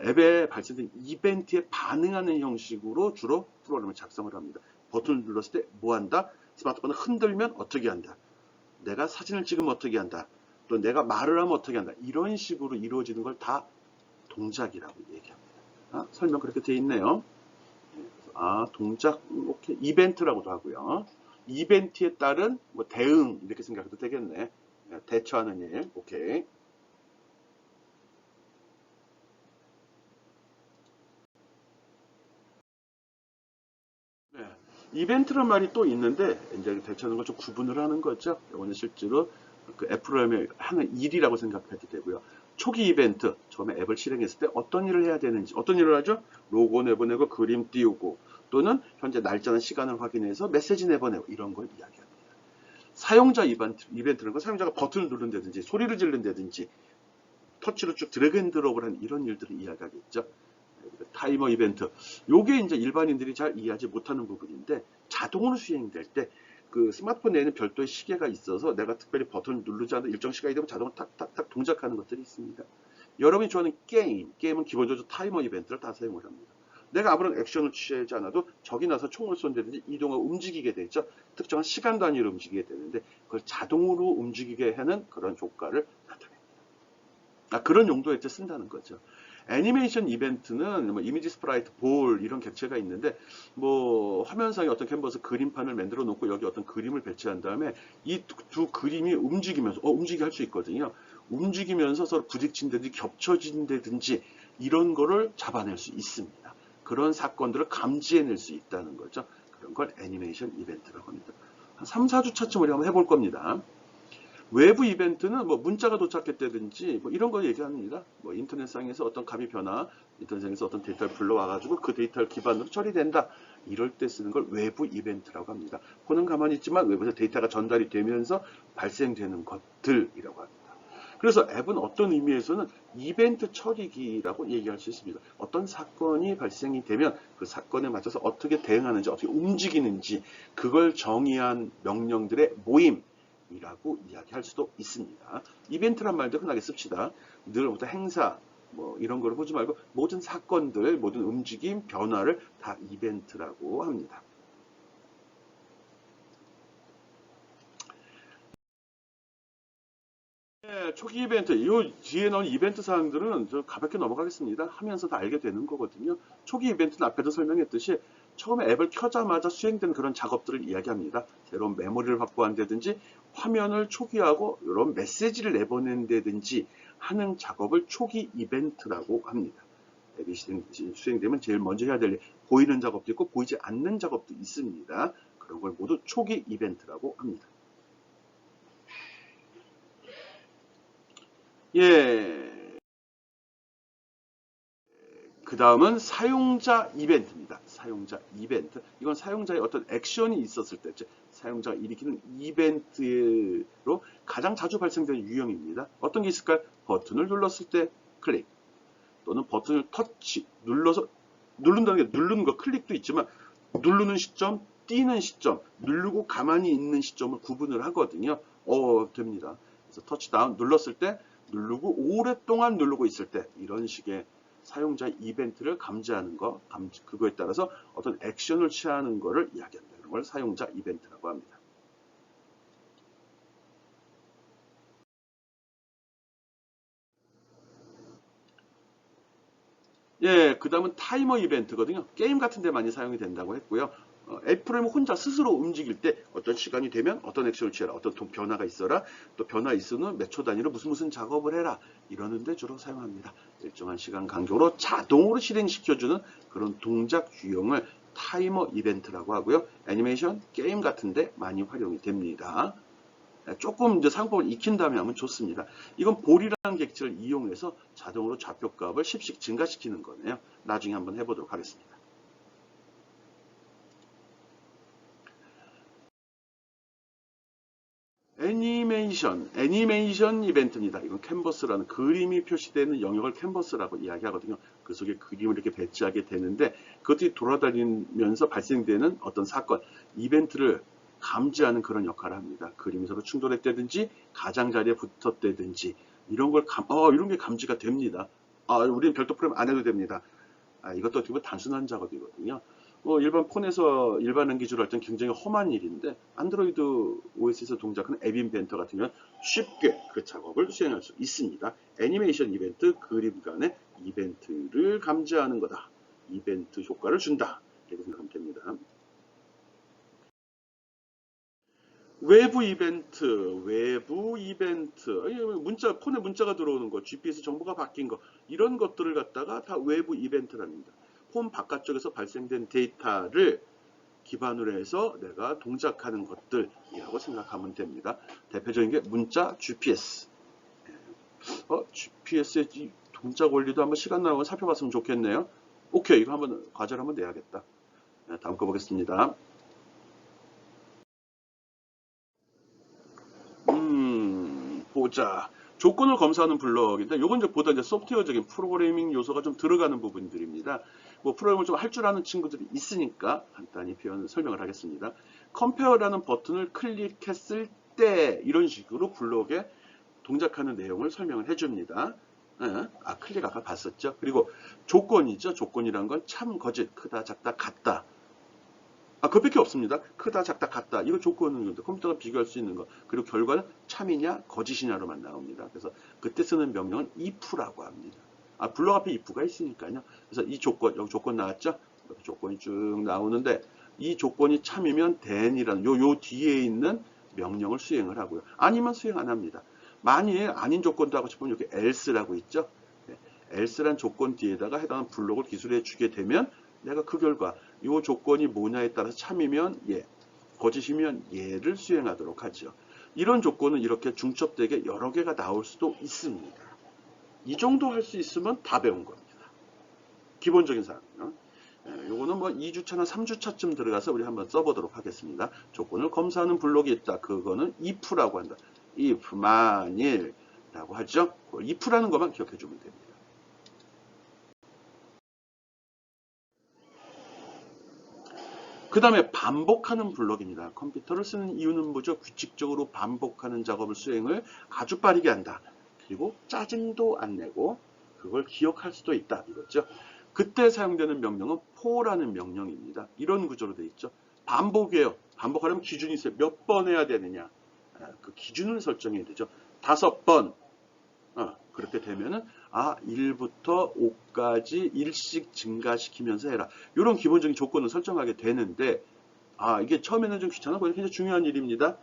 앱에 발생된 이벤트에 반응하는 형식으로 주로 프로그램을 작성을 합니다. 버튼을 눌렀을 때 뭐 한다? 스마트폰을 흔들면 어떻게 한다? 내가 사진을 찍으면 어떻게 한다? 또 내가 말을 하면 어떻게 한다? 이런 식으로 이루어지는 걸 다 동작이라고 얘기합니다. 설명 그렇게 되어 있네요. 동작, 이렇게 이벤트라고도 하고요. 이벤트에 따른 뭐 대응, 이렇게 생각해도 되겠네. 대처하는 일. 오케이. 네. 이벤트란 말이 또 있는데, 이제 대처하는 걸 좀 구분을 하는 거죠. 이거는 실제로 그 애플이 하는 일이라고 생각해도 되고요. 초기 이벤트, 처음에 앱을 실행했을 때 어떤 일을 해야 되는지, 어떤 일을 하죠? 로고 내보내고, 그림 띄우고, 또는 현재 날짜나 시간을 확인해서 메시지 내보내고, 이런 걸 이야기합니다. 사용자 이벤트는 건 사용자가 버튼을 누른다든지, 소리를 지른다든지, 터치로 쭉 드래그 앤 드롭을 한 이런 일들을 이야기하겠죠. 타이머 이벤트. 요게 이제 일반인들이 잘 이해하지 못하는 부분인데 자동으로 수행될 때 그 스마트폰 내에는 별도의 시계가 있어서 내가 특별히 버튼을 누르지 않아도 일정 시간이 되면 자동으로 탁탁탁 동작하는 것들이 있습니다. 여러분이 좋아하는 게임은 기본적으로 타이머 이벤트를 다 사용을 합니다. 내가 아무런 액션을 취하지 않아도 적이 나서 총을 쏜다든지 이동하고 움직이게 되죠. 특정한 시간 단위로 움직이게 되는데 그걸 자동으로 움직이게 하는 그런 효과를 나타냅니다. 그런 용도에 쓴다는 거죠. 애니메이션 이벤트는 뭐 이미지 스프라이트, 볼 이런 객체가 있는데 뭐 화면상에 어떤 캔버스 그림판을 만들어 놓고 여기 어떤 그림을 배치한 다음에 이 두 그림이 움직이면서 움직이게 할 수 있거든요. 움직이면서 서로 부딪힌다든지 겹쳐진다든지 이런 거를 잡아낼 수 있습니다. 그런 사건들을 감지해낼 수 있다는 거죠. 그런 걸 애니메이션 이벤트라고 합니다. 한 3, 4주 차쯤 우리 한번 해볼 겁니다. 외부 이벤트는 뭐 문자가 도착했다든지 뭐 이런 거 얘기합니다. 뭐 인터넷상에서 어떤 값이 변화, 인터넷상에서 어떤 데이터를 불러와가지고 그 데이터를 기반으로 처리된다. 이럴 때 쓰는 걸 외부 이벤트라고 합니다. 보는 가만히 있지만 외부에서 데이터가 전달이 되면서 발생되는 것들이라고 합니다. 그래서 앱은 어떤 의미에서는 이벤트 처리기라고 얘기할 수 있습니다. 어떤 사건이 발생이 되면 그 사건에 맞춰서 어떻게 대응하는지, 어떻게 움직이는지 그걸 정의한 명령들의 모임, 이라고 이야기할 수도 있습니다. 이벤트란 말도 흔하게 씁시다. 늘 어떤 행사 뭐 이런 걸 보지 말고 모든 사건들, 모든 움직임, 변화를 다 이벤트라고 합니다. 네, 초기 이벤트, 이 뒤에 나온 이벤트 사항들은 좀 가볍게 넘어가겠습니다. 하면서 다 알게 되는 거거든요. 초기 이벤트는 앞에도 설명했듯이 처음에 앱을 켜자마자 수행된 그런 작업들을 이야기합니다. 새로운 메모리를 확보한다든지 화면을 초기화하고 이런 메시지를 내보낸다든지 하는 작업을 초기 이벤트라고 합니다. 앱이 수행되면 제일 먼저 해야 될 보이는 작업도 있고 보이지 않는 작업도 있습니다. 그런 걸 모두 초기 이벤트라고 합니다. 예. 그 다음은 사용자 이벤트입니다. 사용자 이벤트. 이건 사용자의 어떤 액션이 있었을 때, 즉 사용자가 일으키는 이벤트로 가장 자주 발생되는 유형입니다. 어떤 게 있을까요? 버튼을 눌렀을 때 클릭, 또는 버튼을 터치, 누른다는 게 누르는 거 클릭도 있지만 누르는 시점, 띄는 시점, 누르고 가만히 있는 시점을 구분을 하거든요. 됩니다. 그래서 터치다운 눌렀을 때, 누르고 오랫동안 누르고 있을 때 이런 식의 사용자 이벤트를 감지하는 거, 그거에 따라서 어떤 액션을 취하는 거를 이야기합니다. 그런 걸 사용자 이벤트라고 합니다. 예, 그 다음은 타이머 이벤트거든요. 게임 같은 데 많이 사용이 된다고 했고요. 애플은 혼자 스스로 움직일 때 어떤 시간이 되면 어떤 액션을 취해라, 어떤 변화가 있어라, 또 변화 있으면 몇 초 단위로 무슨 작업을 해라, 이러는데 주로 사용합니다. 일정한 시간 간격으로 자동으로 실행시켜주는 그런 동작 유형을 타이머 이벤트라고 하고요. 애니메이션, 게임 같은 데 많이 활용이 됩니다. 조금 이제 상품을 익힌 다음에 하면 좋습니다. 이건 볼이라는 객체를 이용해서 자동으로 좌표값을 10씩 증가시키는 거네요. 나중에 한번 해보도록 하겠습니다. 애니메이션 이벤트입니다. 이건 캔버스라는 그림이 표시되는 영역을 캔버스라고 이야기하거든요. 그 속에 그림을 이렇게 배치하게 되는데 그것들이 돌아다니면서 발생되는 어떤 사건, 이벤트를 감지하는 그런 역할을 합니다. 그림이 서로 충돌했다든지 가장자리에 붙었다든지 이런 게 감지가 됩니다. 우리는 별도 프레임 안 해도 됩니다. 이것도 어떻게 보면 단순한 작업이거든요. 일반 폰에서 일반 연기주를 할 때는 굉장히 험한 일인데 안드로이드 OS에서 동작하는 앱 인벤터 같은 경우는 쉽게 그 작업을 수행할 수 있습니다. 애니메이션 이벤트, 그림 간의 이벤트를 감지하는 거다. 이벤트 효과를 준다. 이렇게 생각하면 됩니다. 외부 이벤트, 폰에 문자가 들어오는 거, GPS 정보가 바뀐 거, 이런 것들을 갖다가 다 외부 이벤트랍니다. 폰 바깥쪽에서 발생된 데이터를 기반으로 해서 내가 동작하는 것들이라고 생각하면 됩니다. 대표적인 게 문자, GPS. GPS의 동작 원리도 한번 시간 나오면 살펴봤으면 좋겠네요. 오케이, 이거 한번 과제를 한번 내야겠다. 다음 거 보겠습니다. 보자. 조건을 검사하는 블럭인데 요건 이제 보다 이제 소프트웨어적인 프로그래밍 요소가 좀 들어가는 부분들입니다. 뭐 프로그램을 좀 할 줄 아는 친구들이 있으니까 간단히 설명을 하겠습니다. 컴페어라는 버튼을 클릭했을 때 이런 식으로 블럭에 동작하는 내용을 설명을 해줍니다. 클릭 아까 봤었죠. 그리고 조건이죠. 조건이란 건 참, 거짓, 크다, 작다, 같다. 그것밖에 없습니다. 크다, 작다, 같다. 이거 조건은 컴퓨터가 비교할 수 있는 거. 그리고 결과는 참이냐, 거짓이냐로만 나옵니다. 그래서 그때 쓰는 명령은 if라고 합니다. 블럭 앞에 if가 있으니까요. 그래서 이 조건, 여기 조건 나왔죠? 여기 조건이 쭉 나오는데 이 조건이 참이면 then이라는 요 뒤에 있는 명령을 수행을 하고요. 아니면 수행 안 합니다. 만일 아닌 조건도 하고 싶으면 여기 else라고 있죠? else란 조건 뒤에다가 해당하는 블록을 기술해 주게 되면 내가 그 결과 이 조건이 뭐냐에 따라서 참이면 예, 거짓이면 예를 수행하도록 하죠. 이런 조건은 이렇게 중첩되게 여러 개가 나올 수도 있습니다. 이 정도 할 수 있으면 다 배운 겁니다. 기본적인 사항이요. 요거는 뭐 2주차나 3주차쯤 들어가서 우리 한번 써보도록 하겠습니다. 조건을 검사하는 블록이 있다. 그거는 if라고 한다. if, 만일 라고 하죠. if라는 것만 기억해 주면 됩니다. 그 다음에 반복하는 블록입니다. 컴퓨터를 쓰는 이유는 뭐죠? 규칙적으로 반복하는 작업을 수행을 아주 빠르게 한다. 그리고 짜증도 안 내고 그걸 기억할 수도 있다. 이거죠. 그때 사용되는 명령은 for라는 명령입니다. 이런 구조로 되어 있죠. 반복이에요. 반복하려면 기준이 있어요. 몇 번 해야 되느냐. 그 기준을 설정해야 되죠. 5번. 그렇게 되면은 1부터 5까지 일씩 증가시키면서 해라. 이런 기본적인 조건을 설정하게 되는데 이게 처음에는 좀 귀찮아 보이는 굉장히 중요한 일입니다.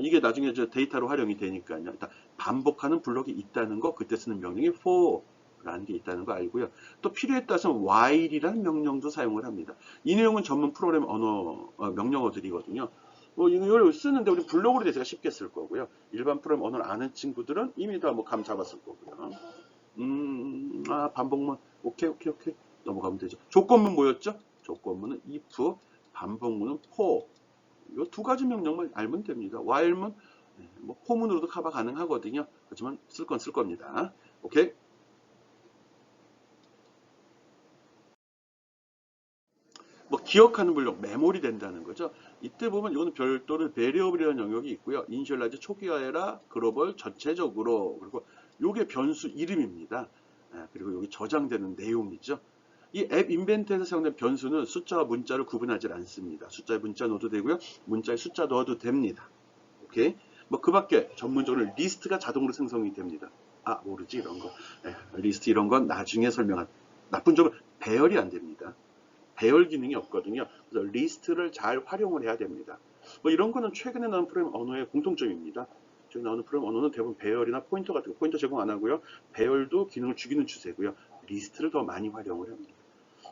이게 나중에 데이터로 활용이 되니까요. 일단 반복하는 블록이 있다는 거, 그때 쓰는 명령이 for라는 게 있다는 거 알고요. 또 필요에 따라서 while이라는 명령도 사용을 합니다. 이 내용은 전문 프로그램 언어 명령어들이거든요. 이걸 쓰는데 우리 블록으로 돼서 쉽게 쓸 거고요. 일반 프로그램 언어를 아는 친구들은 이미 다 뭐 감 잡았을 거고요. 반복문. 오케이. 넘어가면 되죠. 조건문 뭐였죠? 조건문은 if, 반복문은 for. 이 두 가지 명령만 알면 됩니다. while문, 뭐 for문으로도 커버 가능하거든요. 그렇지만 쓸 건 쓸 겁니다. 오케이. 뭐 기억하는 블록, 메모리 된다는 거죠. 이때 보면 이거는 별도로 베리어블이라는 영역이 있고요. 이니셜라이즈 초기화해라, 글로벌 전체적으로, 그리고 요게 변수 이름입니다. 그리고 여기 저장되는 내용이죠. 이 앱 인벤트에서 사용된 변수는 숫자와 문자를 구분하지 않습니다. 숫자에 문자 넣어도 되고요. 문자에 숫자 넣어도 됩니다. 오케이? 뭐 그 밖에 전문적으로 리스트가 자동으로 생성이 됩니다. 모르지 이런 거. 리스트 이런 건 나중에 설명한. 나쁜 점은 배열이 안 됩니다. 배열 기능이 없거든요. 그래서 리스트를 잘 활용을 해야 됩니다. 뭐 이런 거는 최근에 나온 프로그램 언어의 공통점입니다. 최근에 나오는 프로그램 언어는 대부분 배열이나 포인터 같은 거 포인터 제공 안 하고요. 배열도 기능을 죽이는 추세고요. 리스트를 더 많이 활용을 합니다.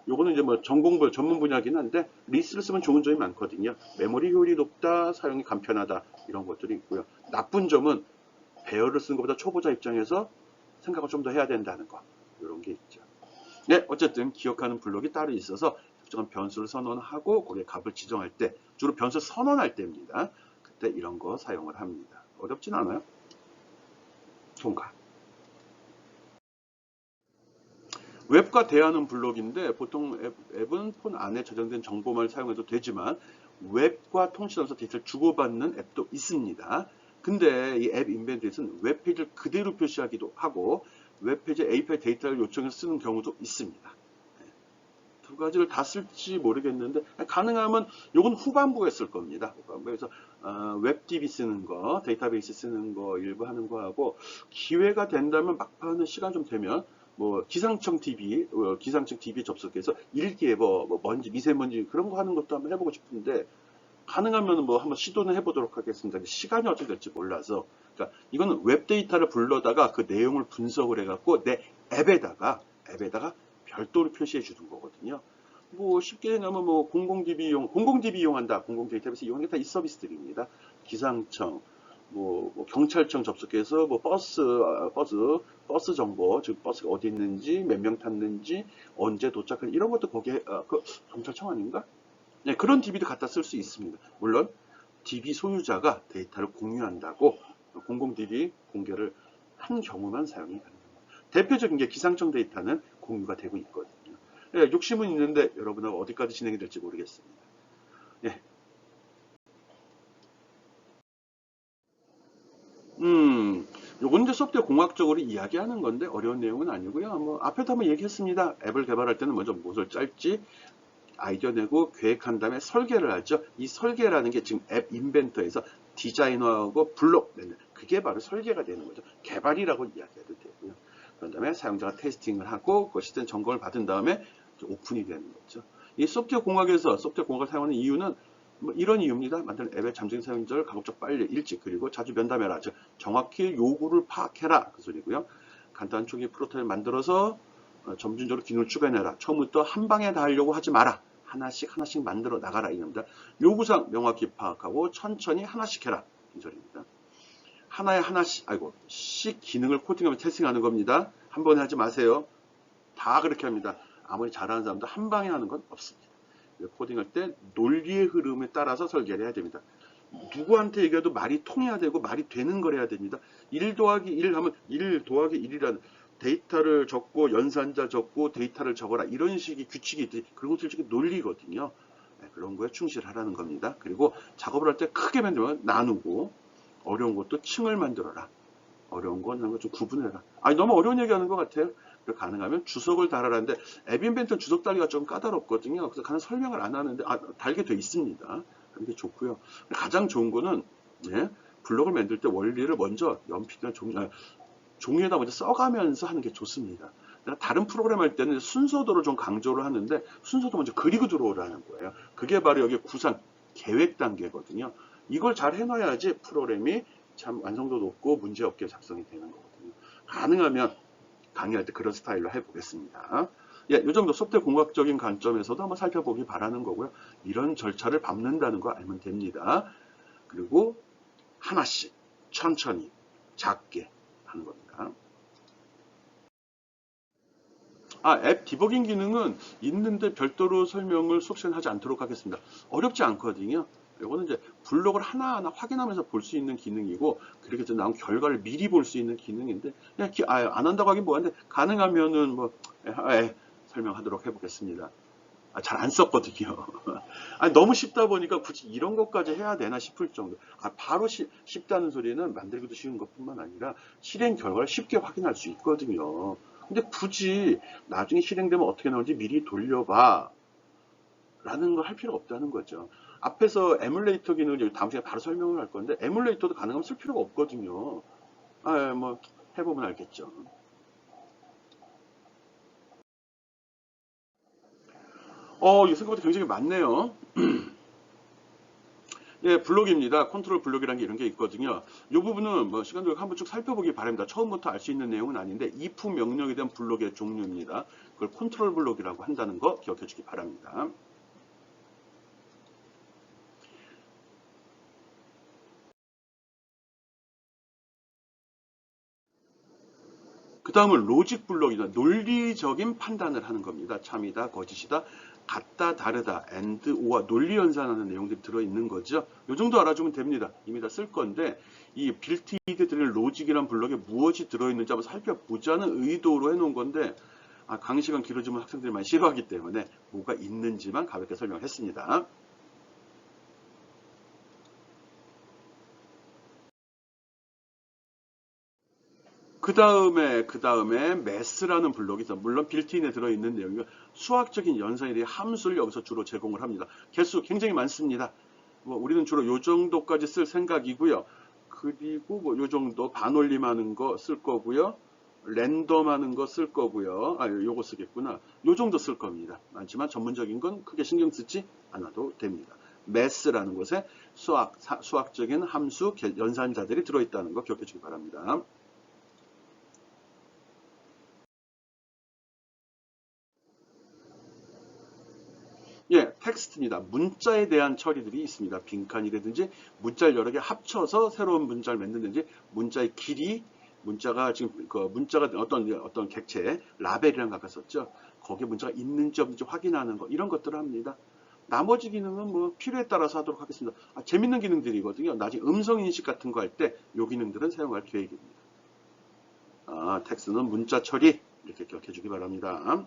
요거는 이제 뭐 전문 분야긴 한데 리스트를 쓰면 좋은 점이 많거든요. 메모리 효율이 높다, 사용이 간편하다 이런 것들이 있고요. 나쁜 점은 배열을 쓰는 것보다 초보자 입장에서 생각을 좀 더 해야 된다는 거 이런 게 있죠. 네, 어쨌든 기억하는 블록이 따로 있어서 특정한 변수를 선언하고 거기에 값을 지정할 때 주로 변수 선언할 때입니다. 그때 이런 거 사용을 합니다. 어렵진 않아요. 통과. 웹과 대화하는 블록인데 보통 앱은 폰 안에 저장된 정보만 사용해도 되지만 웹과 통신하면서 데이터를 주고받는 앱도 있습니다. 근데 이 앱 인벤트에서는 웹페이지를 그대로 표시하기도 하고 웹페이지에 API 데이터를 요청해서 쓰는 경우도 있습니다. 두 가지를 다 쓸지 모르겠는데 가능하면 요건 후반부에 쓸 겁니다. 후반부에서 웹DB 쓰는 거, 데이터베이스 쓰는 거 일부 하는 거 하고 기회가 된다면 막판에 시간 좀 되면 뭐 기상청 DB 접속해서 일기예보, 뭐 먼지, 미세먼지 그런 거 하는 것도 한번 해보고 싶은데 가능하면 뭐 한번 시도는 해보도록 하겠습니다. 시간이 어떻게 될지 몰라서. 그러니까 이거는 웹 데이터를 불러다가 그 내용을 분석을 해갖고 내 앱에다가 별도로 표시해 주는 거거든요. 뭐 쉽게 얘기하면 뭐 공공DB 이용한다. 공공 데이터베이스 이용하는 게 다 이 서비스들입니다. 기상청, 뭐 경찰청 접속해서 뭐 버스 정보, 즉 버스가 어디 있는지, 몇 명 탔는지, 언제 도착한 이런 것도 거기에 그 경찰청 아닌가? 네, 그런 DB도 갖다 쓸 수 있습니다. 물론 DB 소유자가 데이터를 공유한다고 공공 DB 공개를 한 경우만 사용이 가능합니다. 대표적인 게 기상청 데이터는 공유가 되고 있거든요. 예, 욕심은 있는데 여러분하고 어디까지 진행이 될지 모르겠습니다. 예. 요건 이제 소프트웨어 공학적으로 이야기하는 건데 어려운 내용은 아니고요. 뭐 앞에도 한번 얘기했습니다. 앱을 개발할 때는 먼저 무엇을 짤지 아이디어 내고 계획한 다음에 설계를 하죠. 이 설계라는 게 지금 앱 인벤터에서 디자이너하고 블록 맨날 그게 바로 설계가 되는 거죠. 개발이라고 이야기해도 되고요. 그런 다음에 사용자가 테스팅을 하고 그 시스템 점검을 받은 다음에 오픈이 되는 거죠. 이 소프트웨어 공학에서 소프트웨어 공학을 사용하는 이유는 뭐 이런 이유입니다. 만드는 앱의 잠정 사용자를 가급적 빨리 일찍 그리고 자주 면담해라. 즉 정확히 요구를 파악해라 그 소리고요. 간단한 초기 프로토타입을 만들어서 점진적으로 기능을 추가해내라. 처음부터 한 방에 다 하려고 하지 마라. 하나씩 하나씩 만들어 나가라 이겁니다. 요구사항 명확히 파악하고 천천히 하나씩 해라 이 소리입니다. 하나에 하나씩 씩 기능을 코팅하면서 테스팅하는 겁니다. 한 번에 하지 마세요. 다 그렇게 합니다. 아무리 잘하는 사람도 한 방에 하는 건 없습니다. 코딩할 때 논리의 흐름에 따라서 설계를 해야 됩니다. 누구한테 얘기해도 말이 통해야 되고 말이 되는 걸 해야 됩니다. 1 더하기 1 하면 1 더하기 1이라는 데이터를 적고 연산자 적고 데이터를 적어라 이런 식의 규칙이 있듯이 그런 건 솔직히 논리거든요. 네, 그런 거에 충실하라는 겁니다. 그리고 작업을 할 때 크게 만들면 나누고 어려운 것도 층을 만들어라. 어려운 건 좀 구분해라. 아니 너무 어려운 얘기하는 것 같아요. 가능하면 주석을 달아라는데 앱 인벤터 주석 달기가 좀 까다롭거든요. 그래서 가능 설명을 안 하는데 달게 돼 있습니다. 그게 좋고요. 가장 좋은 거는 예, 블록을 만들 때 원리를 먼저 연필이나 종이에다 먼저 써가면서 하는 게 좋습니다. 내가 다른 프로그램 할 때는 순서도를 좀 강조를 하는데 순서도 먼저 그리고 들어오라는 거예요. 그게 바로 여기 구상 계획 단계거든요. 이걸 잘 해놔야지 프로그램이 참 완성도 높고 문제없게 작성이 되는 거거든요. 가능하면 강의할 때 그런 스타일로 해보겠습니다. 예, 이 정도 소프트웨어 공학적인 관점에서도 한번 살펴보기 바라는 거고요. 이런 절차를 밟는다는 거 알면 됩니다. 그리고 하나씩 천천히 작게 하는 겁니다. 앱 디버깅 기능은 있는데 별도로 설명을 수업 시간에 하지 않도록 하겠습니다. 어렵지 않거든요. 이거는 이제 블록을 하나하나 확인하면서 볼 수 있는 기능이고 그렇게 해서 나온 결과를 미리 볼 수 있는 기능인데 그냥 안 한다고 하긴 뭐한데 가능하면은 뭐 설명하도록 해보겠습니다. 잘 안 썼거든요. 너무 쉽다 보니까 굳이 이런 것까지 해야 되나 싶을 정도. 바로 쉽다는 소리는 만들기도 쉬운 것뿐만 아니라 실행 결과를 쉽게 확인할 수 있거든요. 근데 굳이 나중에 실행되면 어떻게 나올지 미리 돌려봐 라는 걸 할 필요가 없다는 거죠. 앞에서 에뮬레이터 기능을 다음 시간에 바로 설명을 할 건데 에뮬레이터도 가능하면 쓸 필요가 없거든요. 뭐 해보면 알겠죠. 이 생각보다 굉장히 많네요. 예, 블록입니다. 컨트롤 블록이라는 게 이런 게 있거든요. 이 부분은 뭐 시간 되고 한번 쭉 살펴보기 바랍니다. 처음부터 알 수 있는 내용은 아닌데 if 명령에 대한 블록의 종류입니다. 그걸 컨트롤 블록이라고 한다는 거 기억해 주기 바랍니다. 그 다음은 로직 블록이다. 논리적인 판단을 하는 겁니다. 참이다, 거짓이다, 같다, 다르다, and, or와 논리 연산하는 내용들이 들어있는 거죠. 이 정도 알아주면 됩니다. 이미 다 쓸 건데 이 빌트인에 들어있는 로직이란 블록에 무엇이 들어있는지 한번 살펴보자는 의도로 해놓은 건데 강의 시간 길어지면 학생들이 많이 싫어하기 때문에 뭐가 있는지만 가볍게 설명했습니다. 그 다음에 매스라는 블록이 있어. 물론 빌트인에 들어있는 내용이 수학적인 연산에 대해 함수를 여기서 주로 제공을 합니다. 개수 굉장히 많습니다. 뭐 우리는 주로 요 정도까지 쓸 생각이고요. 그리고 뭐 요 정도 반올림하는 거 쓸 거고요. 랜덤하는 거 쓸 거고요. 요거 쓰겠구나. 요 정도 쓸 겁니다. 많지만 전문적인 건 크게 신경 쓰지 않아도 됩니다. 매스라는 곳에 수학적인 함수 연산자들이 들어있다는 거 기억해 주기 바랍니다. 예, 텍스트입니다. 문자에 대한 처리들이 있습니다. 빈칸이라든지 문자를 여러 개 합쳐서 새로운 문자를 만든다든지 문자의 길이, 문자가 지금 그 문자가 어떤 객체, 라벨이라는 거 아까 썼죠. 거기에 문자가 있는지 없는지 확인하는 거 이런 것들을 합니다. 나머지 기능은 뭐 필요에 따라서 하도록 하겠습니다. 재밌는 기능들이거든요. 나중에 음성 인식 같은 거 할 때 이 기능들은 사용할 계획입니다. 텍스트는 문자 처리 이렇게 기억해 주기 바랍니다.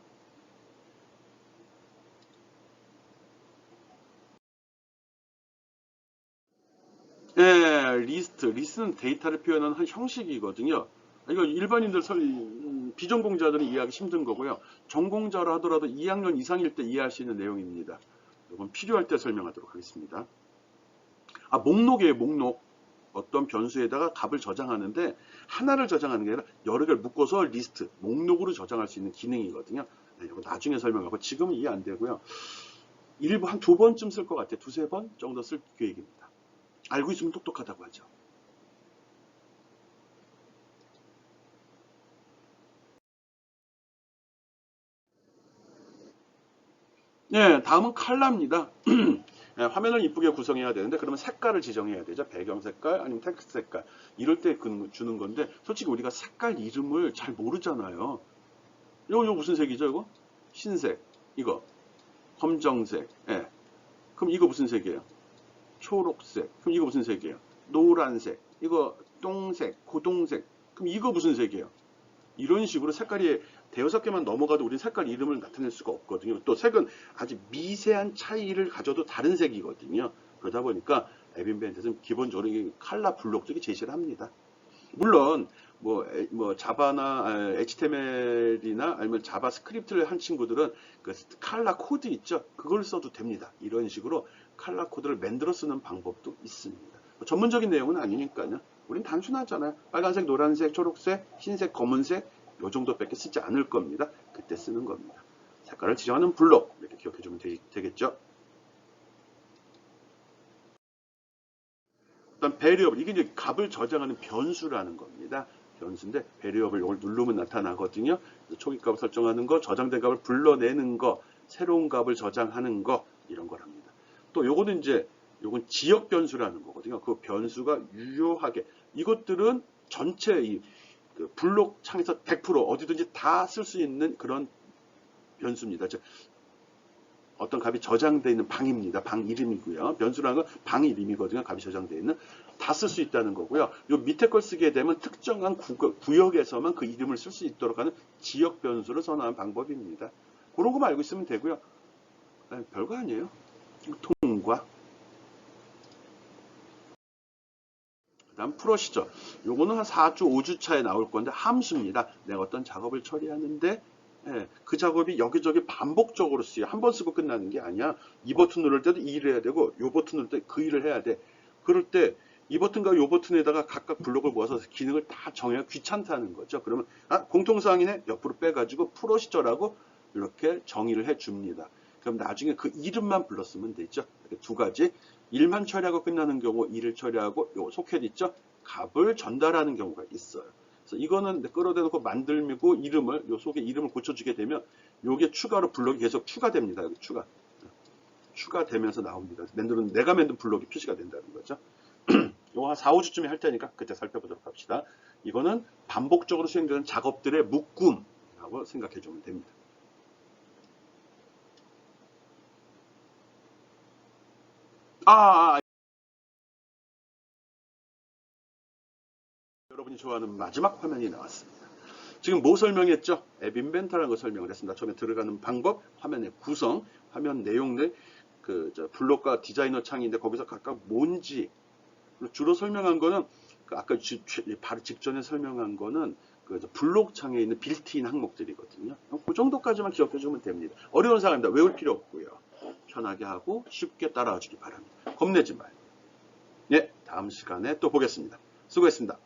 예, 리스트는 데이터를 표현하는 한 형식이거든요. 이거 일반인들 비전공자들은 이해하기 힘든 거고요. 전공자라 하더라도 2학년 이상일 때 이해할 수 있는 내용입니다. 이건 필요할 때 설명하도록 하겠습니다. 목록이에요, 목록. 어떤 변수에다가 값을 저장하는데 하나를 저장하는 게 아니라 여러 개를 묶어서 리스트, 목록으로 저장할 수 있는 기능이거든요. 네, 이거 나중에 설명하고 지금은 이해 안 되고요. 한 두 번쯤 쓸 것 같아요. 두세 번 정도 쓸 계획입니다. 알고 있으면 똑똑하다고 하죠. 네, 다음은 컬러입니다. 네, 화면을 이쁘게 구성해야 되는데 그러면 색깔을 지정해야 되죠. 배경 색깔 아니면 텍스트 색깔 이럴 때 주는 건데 솔직히 우리가 색깔 이름을 잘 모르잖아요. 이거 무슨 색이죠? 이거 흰색, 이거 검정색. 예. 그럼 이거 무슨 색이에요? 초록색. 그럼 이거 무슨 색이에요? 노란색. 이거 똥색, 고동색. 그럼 이거 무슨 색이에요? 이런 식으로 색깔이 대여섯 개만 넘어가도 우리는 색깔 이름을 나타낼 수가 없거든요. 또 색은 아주 미세한 차이를 가져도 다른 색이거든요. 그러다 보니까 에빈밴드는 기본적으로 컬러 블록들이 제시를 합니다. 물론 자바나 HTML이나 아니면 자바스크립트를 한 친구들은 그 컬러 코드 있죠. 그걸 써도 됩니다. 이런 식으로 컬러 코드를 만들어 쓰는 방법도 있습니다. 전문적인 내용은 아니니까요. 우린 단순하잖아요. 빨간색, 노란색, 초록색, 흰색, 검은색 요 정도밖에 쓰지 않을 겁니다. 그때 쓰는 겁니다. 색깔을 지정하는 블록 이렇게 기억해 주면 되겠죠. 일단 베리어블 이게 이제 값을 저장하는 변수라는 겁니다. 변수인데 베리어블 이걸 누르면 나타나거든요. 초기값을 설정하는 거, 저장된 값을 불러내는 거, 새로운 값을 저장하는 거 이런 거랍니다. 또 요거는 요건 지역 변수라는 거거든요. 그 변수가 유효하게 이것들은 전체 그 블록 창에서 100% 어디든지 다 쓸 수 있는 그런 변수입니다. 즉 어떤 값이 저장되어 있는 방입니다. 방 이름이고요. 변수라는 건 방 이름이거든요. 값이 저장되어 있는 다 쓸 수 있다는 거고요. 요 밑에 걸 쓰게 되면 특정한 구역에서만 그 이름을 쓸 수 있도록 하는 지역 변수를 선언하는 방법입니다. 그런 거만 알고 있으면 되고요. 별거 아니에요. 통과. 그다음 프로시저. 요거는 한 4주, 5주 차에 나올 건데 함수입니다. 내가 어떤 작업을 처리하는데 그 작업이 여기저기 반복적으로 쓰여. 한 번 쓰고 끝나는 게 아니야. 이 버튼 누를 때도 이 일을 해야 되고 요 버튼 누를 때 그 일을 해야 돼. 그럴 때 이 버튼과 요 버튼에다가 각각 블록을 모아서 기능을 다 정해야 귀찮다는 거죠. 그러면 공통사항이네 옆으로 빼가지고 프로시저라고 이렇게 정의를 해줍니다. 그럼 나중에 그 이름만 불렀으면 되죠. 이렇게 두 가지. 일만 처리하고 끝나는 경우 일을 처리하고 요 소켓 있죠. 값을 전달하는 경우가 있어요. 그래서 이거는 끌어대놓고 만들고 이름을 요 속에 이름을 고쳐주게 되면 요게 추가로 블록이 계속 추가됩니다. 여기 추가되면서 나옵니다. 내가 만든 블록이 표시가 된다는 거죠. 요거 한 4, 5주쯤에 할 테니까 그때 살펴보도록 합시다. 이거는 반복적으로 수행되는 작업들의 묶음이라고 생각해 주면 됩니다. 여러분이 좋아하는 마지막 화면이 나왔습니다. 지금 뭐 설명했죠? 앱 인벤터라는 거 설명을 했습니다. 처음에 들어가는 방법, 화면의 구성, 화면 내용들, 블록과 디자이너 창인데 거기서 각각 뭔지 주로 설명한 거는 아까 바로 직전에 설명한 거는 블록 창에 있는 빌트인 항목들이거든요. 그 정도까지만 기억해 주면 됩니다. 어려운 사항입니다. 외울 필요 없고요. 편하게 하고 쉽게 따라와 주기 바랍니다. 겁내지 말고. 예, 다음 시간에 또 보겠습니다. 수고했습니다.